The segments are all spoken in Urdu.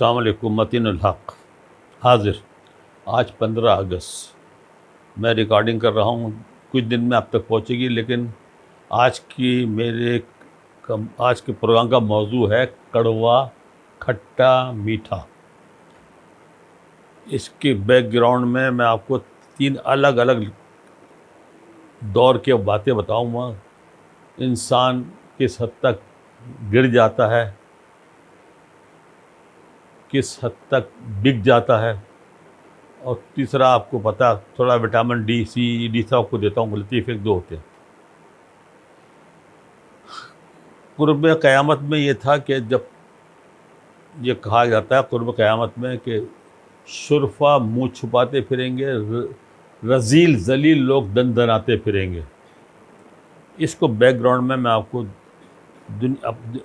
السلام علیکم، متین الحق حاضر۔ آج 15 اگست میں ریکارڈنگ کر رہا ہوں، کچھ دن میں آپ تک پہنچے گی، لیکن آج کے پروگرام کا موضوع ہے کڑوا کھٹا میٹھا۔ اس کے بیک گراؤنڈ میں آپ کو 3 الگ الگ دور کے باتیں بتاؤں گا۔ انسان کس حد تک گر جاتا ہے، کس حد تک بک جاتا ہے، اور تیسرا آپ کو پتا تھوڑا وٹامن ڈی سی آپ کو دیتا ہوں، لطیف 1-2 ہوتے ہیں۔ قرب قیامت میں یہ تھا کہ جب یہ کہا جاتا ہے قرب قیامت میں کہ شرفا منہ چھپاتے پھریں گے، رذیل ذلیل لوگ دن دناتے پھریں گے۔ اس کو بیک گراؤنڈ میں آپ کو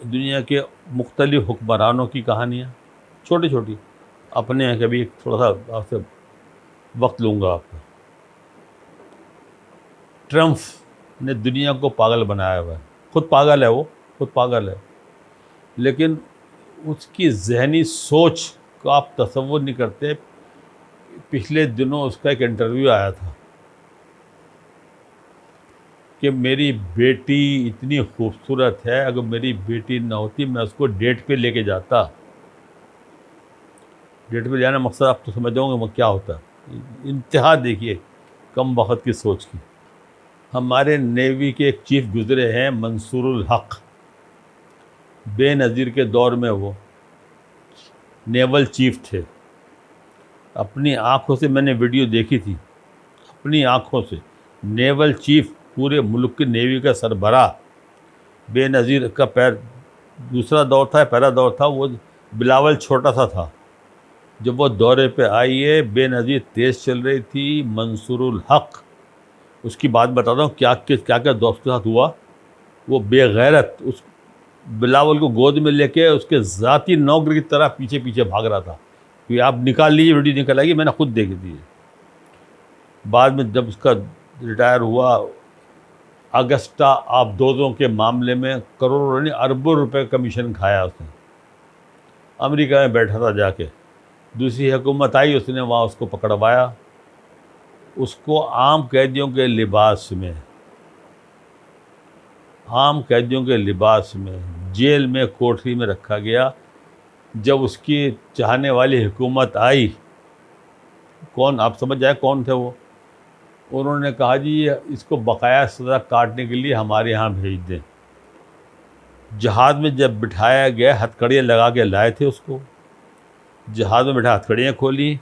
دنیا کے مختلف حکمرانوں کی کہانیاں چھوٹی چھوٹی اپنے ہیں، کبھی تھوڑا سا آپ سے وقت لوں گا آپ کا۔ ٹرمپ نے دنیا کو پاگل بنایا ہوا ہے، خود پاگل ہے، وہ خود پاگل ہے، لیکن اس کی ذہنی سوچ کو آپ تصور نہیں کرتے۔ پچھلے دنوں اس کا ایک انٹرویو آیا تھا کہ میری بیٹی اتنی خوبصورت ہے، اگر میری بیٹی نہ ہوتی میں اس کو ڈیٹ پہ لے کے جاتا۔ ڈیٹ پہ جانا مقصد آپ تو سمجھ جاؤں گے وہ کیا ہوتا ہے۔ انتہا دیکھیے کم وقت کی سوچ کی۔ ہمارے نیوی کے ایک چیف گزرے ہیں، منصور الحق، بے نظیر کے دور میں وہ نیول چیف تھے۔ اپنی آنکھوں سے میں نے ویڈیو دیکھی تھی، اپنی آنکھوں سے نیول چیف، پورے ملک کی نیوی کا سربراہ، بے نظیر کا دوسرا دور تھا، پہلا دور تھا، وہ بلاول چھوٹا سا تھا۔ جب وہ دورے پہ آئی ہے، بے نظیر تیز چل رہی تھی، منصور الحق، اس کی بات بتاتا ہوں کیا کیا دوست کے ساتھ ہوا۔ وہ بے غیرت اس بلاول کو گود میں لے کے اس کے ذاتی نوکر کی طرح پیچھے پیچھے بھاگ رہا تھا کہ آپ نکال لیجیے، ویڈیو نکل آئے گی، میں نے خود دیکھی تھی۔ بعد میں جب اس کا ریٹائر ہوا، اگسٹا آبدوزوں کے معاملے میں کروڑوں نہیں اربوں روپے کمیشن کھایا اس نے۔ امریکہ میں بیٹھا تھا جا کے، دوسری حکومت آئی، اس نے وہاں اس کو پکڑوایا، اس کو عام قیدیوں کے لباس میں جیل میں کوٹری میں رکھا گیا۔ جب اس کی چاہنے والی حکومت آئی، کون آپ سمجھ جائے کون تھے وہ، انہوں نے کہا جی اس کو بقایا سزا کاٹنے کے لیے ہمارے یہاں بھیج دیں۔ جہاز میں جب بٹھایا گیا، ہتھکڑیاں لگا کے لائے تھے اس کو، جہاز میں بٹھا ہتھکڑیاں کھولی،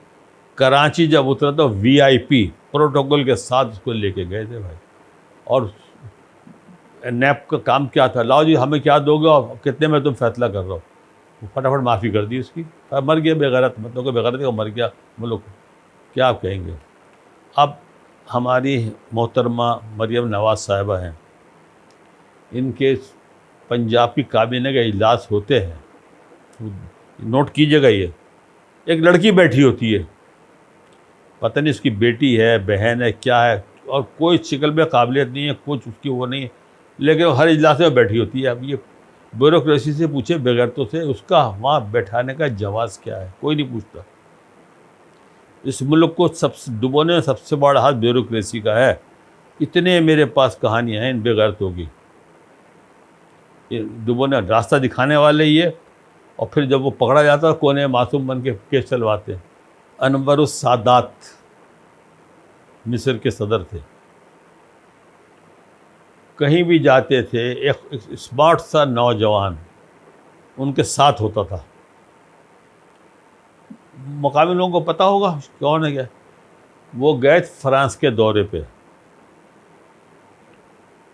کراچی جب اترا تو VIP پروٹوکول کے ساتھ اس کو لے کے گئے تھے بھائی۔ اور نیب کا کام کیا تھا، لاؤ جی ہمیں کیا دو گے اور کتنے میں تم فیصلہ کر رہا ہو، فٹافٹ معافی کر دی اس کی، مر گیا بے غیرت، مطلب کہ بے غیرت کا مر گیا ملک، کیا آپ کہیں گے۔ اب ہماری محترمہ مریم نواز صاحبہ ہیں، ان کے پنجاب کی کابینہ کے اجلاس ہوتے ہیں، نوٹ کیجیے گا، یہ ایک لڑکی بیٹھی ہوتی ہے، پتہ نہیں اس کی بیٹی ہے، بہن ہے، کیا ہے، اور کوئی شکل میں قابلیت نہیں ہے، کچھ اس کی وہ نہیں ہے، لیکن وہ ہر اجلاس میں بیٹھی ہوتی ہے۔ اب یہ بیوروکریسی سے پوچھے، بغیرتوں سے، اس کا وہاں بیٹھانے کا جواز کیا ہے، کوئی نہیں پوچھتا۔ اس ملک کو ڈبونے میں سب سے بڑا ہاتھ بیوروکریسی کا ہے۔ اتنے میرے پاس کہانیاں ہیں ان بغیرتوں کی، ڈبونے راستہ دکھانے والے یہ، اور پھر جب وہ پکڑا جاتا ہے کونے معصوم بن کے کیس چلواتے ہیں۔ انور السادات مصر کے صدر تھے، کہیں بھی جاتے تھے ایک اسمارٹ سا نوجوان ان کے ساتھ ہوتا تھا، مقامی لوگوں کو پتہ ہوگا کون ہے کیا۔ وہ گئے فرانس کے دورے پہ،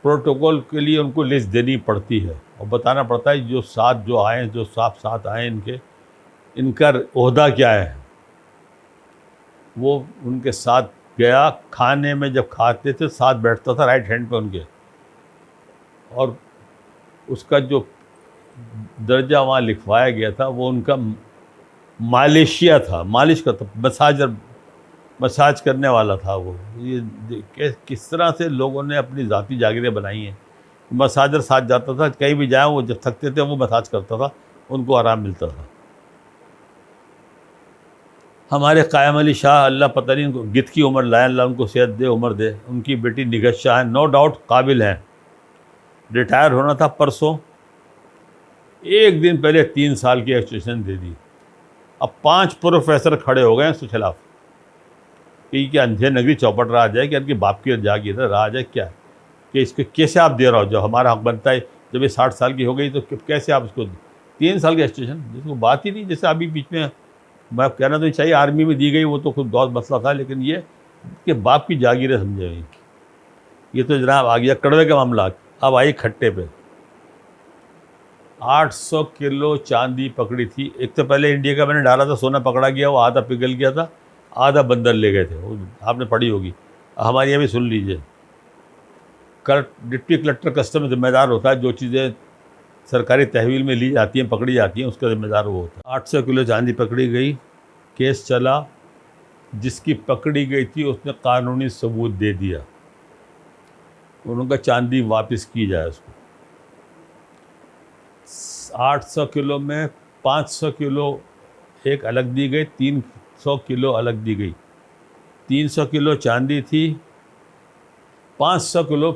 پروٹوکول کے لیے ان کو لسٹ دینی پڑتی ہے اور بتانا پڑتا ہے جو ساتھ آئیں ان کا عہدہ کیا ہے۔ وہ ان کے ساتھ گیا، کھانے میں جب کھاتے تھے ساتھ بیٹھتا تھا رائٹ ہینڈ پہ ان کے، اور اس کا جو درجہ وہاں لکھوایا گیا تھا وہ ان کا مالیشیا تھا، مالش کا تھا، مساج کرنے والا تھا وہ۔ یہ کس طرح سے لوگوں نے اپنی ذاتی جاگیریں بنائی ہیں۔ مساجر ساتھ جاتا تھا، کہیں بھی جائیں وہ جب تھکتے تھے وہ مساج کرتا تھا، ان کو آرام ملتا تھا۔ ہمارے قائم علی شاہ، اللہ پتہ نہیں ان کو گت کی عمر لائے، اللہ ان کو صحت دے، عمر دے. ان کی بیٹی نگہت شاہ ہیں، نو ڈاؤٹ قابل ہیں. ریٹائر ہونا تھا پرسوں، ایک دن پہلے 3 سال کی ایکسٹینشن دے دی. اب 5 پروفیسر کھڑے ہو گئے اس کے خلاف کہ اندھے نگری چوپٹ رہا جائے، کہ ان کے باپ کی جاگیر رہا جائے، کیا کہ اس کو کیسے آپ دے رہا ہو، جو ہمارا حق بنتا ہے. جب یہ 60 سال کی ہو گئی تو کیسے آپ اس کو 3 سال کی ایکسٹینشن، جس کو بات ہی نہیں. جیسے ابھی بیچ میں میں کہنا تو چاہیے آرمی میں دی گئی، وہ تو خود بہت مسئلہ تھا، لیکن یہ کہ باپ کی جاگیریں سمجھے گئی. یہ تو جناب آ گیا کڑوے کے معاملات. اب آئی کھٹے پہ. 800 کلو چاندی پکڑی تھی. ایک تو پہلے انڈیا کا میں نے ڈالا تھا سونا پکڑا گیا، وہ آدھا پگھل گیا تھا، آدھا بندر لے گئے تھے، وہ آپ نے پڑھی ہوگی. ہمارے یہاں بھی سن لیجئے. ڈپٹی کلکٹر کسٹم ذمہ دار ہوتا ہے، جو چیزیں سرکاری تحویل میں لی جاتی ہیں پکڑی جاتی ہیں، اس کا ذمہ دار وہ ہوتا ہے. 800 کلو چاندی پکڑی گئی. کیس چلا. جس کی پکڑی گئی تھی اس نے قانونی ثبوت دے دیا، انہوں کا چاندی واپس کی جائے اس کو. 800 کلو میں 500 کلو ایک الگ دی گئی، 300 کلو الگ دی گئی. 300 کلو چاندی تھی، 500 کلو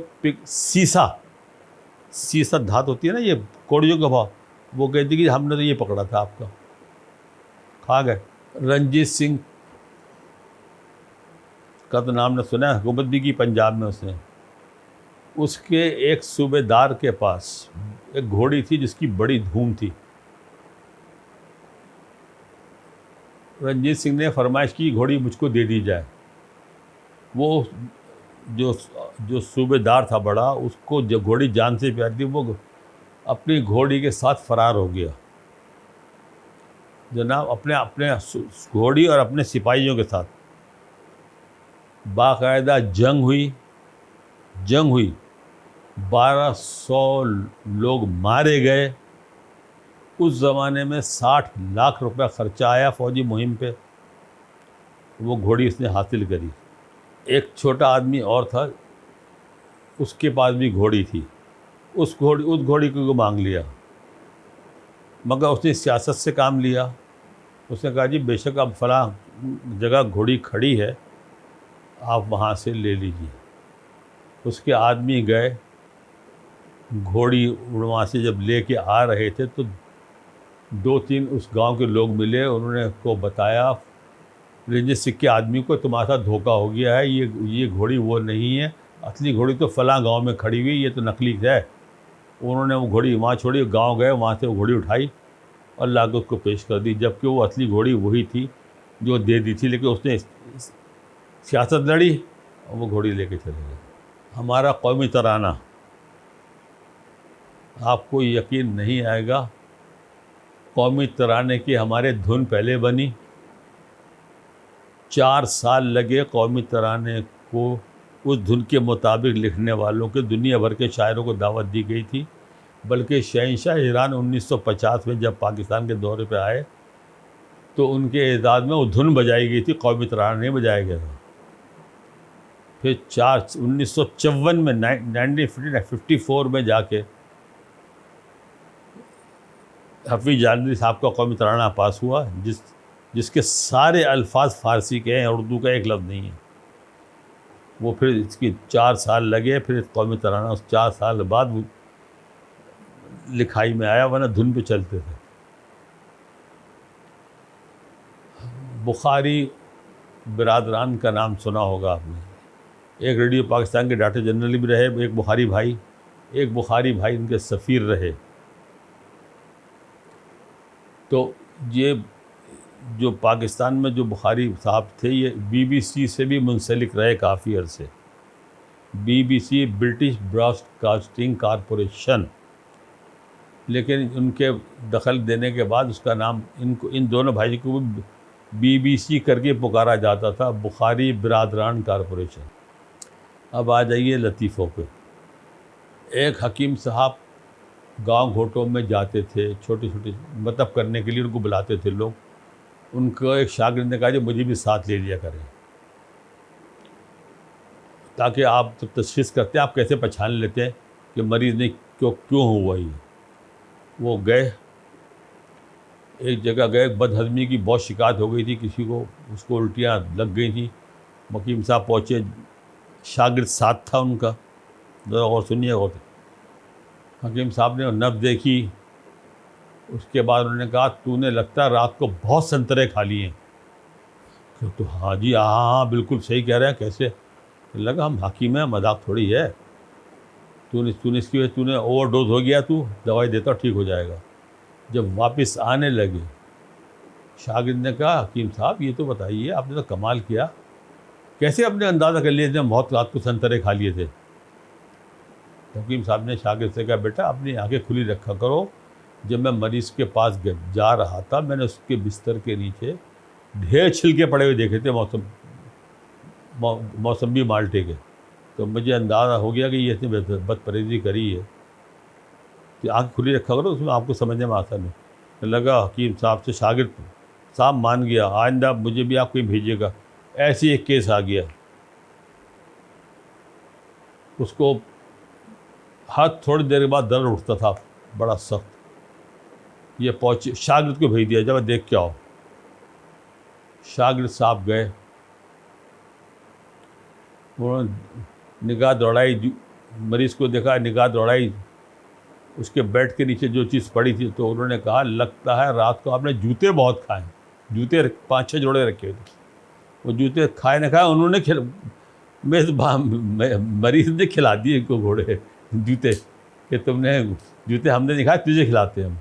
سیسا دھات ہوتی ہے نا، یہ کوڑیوں کا بھاؤ، وہ کہتی کہ ہم نے تو یہ پکڑا تھا آپ کا، کھا گئے. رنجیت سنگھ کا تو نام نے سنا ہے، حکومت بھی کی پنجاب میں اس نے. اس کے ایک صوبے دار کے پاس ایک گھوڑی تھی جس کی بڑی دھوم تھی. رنجیت سنگھ نے فرمائش کی گھوڑی مجھ کو دے دی جائے. وہ جو صوبے دار تھا بڑا، اس کو جو گھوڑی جان سے پیاری تھی، وہ اپنی گھوڑی کے ساتھ فرار ہو گیا. جناب اپنے گھوڑی اور اپنے سپاہیوں کے ساتھ باقاعدہ جنگ ہوئی. 1200 لوگ مارے گئے. اس زمانے میں 60 لاکھ روپے خرچہ آیا فوجی مہم پہ. وہ گھوڑی اس نے حاصل کری. ایک چھوٹا آدمی اور تھا، اس کے پاس بھی گھوڑی تھی. اس گھوڑی کو مانگ لیا، مگر اس نے سیاست سے کام لیا. اس نے کہا جی بے شک اب فلاں جگہ گھوڑی کھڑی ہے، آپ وہاں سے لے لیجیے. اس کے آدمی گئے، گھوڑی وہاں سے جب لے کے آ رہے تھے تو 2-3 اس گاؤں کے لوگ ملے. انہوں نے کو بتایا رنجیت سنگھ کے آدمی کو تمہارا ساتھ دھوکہ ہو گیا ہے، یہ گھوڑی وہ نہیں ہے، اصلی گھوڑی تو فلاں گاؤں میں کھڑی ہوئی، یہ تو نقلی ہے. انہوں نے وہ گھوڑی وہاں چھوڑی، گاؤں گئے، وہاں سے وہ گھوڑی اٹھائی اور لا کے اس کو پیش کر دی، جبکہ وہ اصلی گھوڑی وہی تھی جو دے دی تھی. لیکن اس نے سیاست لڑی اور وہ گھوڑی لے کے چلے گئے. ہمارا قومی ترانہ، آپ کو یقین نہیں آئے گا، قومی ترانے کی ہمارے دھن پہلے بنی. 4 سال لگے قومی ترانے کو اس دھن کے مطابق لکھنے والوں کے. دنیا بھر کے شاعروں کو دعوت دی گئی تھی، بلکہ شہنشاہ ایران 1950 میں جب پاکستان کے دورے پہ آئے تو ان کے اعزاز میں وہ دھن بجائی گئی تھی، قومی ترانہ نہیں بجایا گیا تھا. پھر 1954 میں 1954 میں جا کے حفیظ جالندھری صاحب کا قومی ترانہ پاس ہوا، جس کے سارے الفاظ فارسی کے ہیں، اردو کا ایک لفظ نہیں ہے. وہ پھر اس کی 4 سال لگے، پھر قومی ترانہ اس 4 سال بعد لکھائی میں آیا، ورنہ دھن پہ چلتے تھے. بخاری برادران کا نام سنا ہوگا آپ نے. ایک ریڈیو پاکستان کے ڈائریکٹر جنرل بھی رہے، ایک بخاری بھائی ان کے سفیر رہے. تو یہ جو پاکستان میں جو بخاری صاحب تھے، یہ BBC سے بھی منسلک رہے کافی عرصے. BBC British broadcasting corporation, لیکن ان کے دخل دینے کے بعد اس کا نام ان دونوں بھائی کو BBC کر کے پکارا جاتا تھا، بخاری برادران کارپوریشن. اب آ جائیے لطیفوں پہ. ایک حکیم صاحب گاؤں گھوٹوں میں جاتے تھے، چھوٹے مطلب کرنے کے لیے ان کو بلاتے تھے لوگ. ان کو ایک شاگرد نے کہا کہ مجھے بھی ساتھ لے لیا کریں، تاکہ آپ جب تشخیص کرتے ہیں آپ کیسے پہچان لیتے ہیں کہ مریض نے کیوں ہوا. یہ وہ گئے، ایک جگہ گئے، بد ہضمی کی بہت شکایت ہو گئی تھی کسی کو، اس کو الٹیاں لگ گئی تھیں. حکیم صاحب پہنچے، شاگرد ساتھ تھا ان کا، ذرا غور سنیے غور سے. حکیم صاحب نے نبض دیکھی، اس کے بعد انہوں نے کہا تو نے لگتا ہے رات کو بہت سنترے کھا لیے ہیں. تو ہاں جی ہاں بالکل صحیح کہہ رہے ہیں. کیسے؟ لگا ہم حکیم ہیں، مذاق تھوڑی ہے. تو نے اس کی وجہ تو نے اوور ڈوز ہو گیا، تو دوائی دیتا ٹھیک ہو جائے گا. جب واپس آنے لگے، شاگرد نے کہا حکیم صاحب یہ تو بتائیے، آپ نے تو کمال کیا، کیسے آپ نے اندازہ کر لیا تھے بہت رات کو سنترے کھا لیے تھے؟ حکیم صاحب نے شاگرد سے کہا بیٹا اپنی آنکھیں کھلی رکھا کرو. جب میں مریض کے پاس جا رہا تھا، میں نے اس کے بستر کے نیچے ڈھیر چھلکے پڑے ہوئے دیکھے تھے موسمی مالٹے کے. تو مجھے اندازہ ہو گیا کہ یہ اتنی بد پرہیزی کری ہے کہ آنکھ کھلی رکھا کرو، اس میں آپ کو سمجھنے میں آسان ہے. لگا حکیم صاحب سے شاگرد صاحب مان گیا، آئندہ مجھے بھی آپ کوئی بھیجیے گا. ایسے ایک کیس آ گیا، اس کو ہر تھوڑی دیر کے بعد درد اٹھتا تھا بڑا سخت. یہ پہنچے، شاگرد کو بھیج دیا، جب دیکھ کے آؤ. شاگرد صاحب گئے، انہوں نے نگاہ دوڑائی، مریض کو دیکھا، نگاہ دوڑائی اس کے بیڈ کے نیچے جو چیز پڑی تھی. تو انہوں نے کہا لگتا ہے رات کو آپ نے جوتے بہت کھائے ہیں. جوتے 5-6 جوڑے رکھے ہوئے تھے. وہ جوتے کھائے نہ کھائے انہوں نے مریض نے کھلا دیے ان کو گھوڑے جوتے، کہ تم نے جوتے ہم نے نہیں کھائے، تجھے کھلاتے ہیں ہم.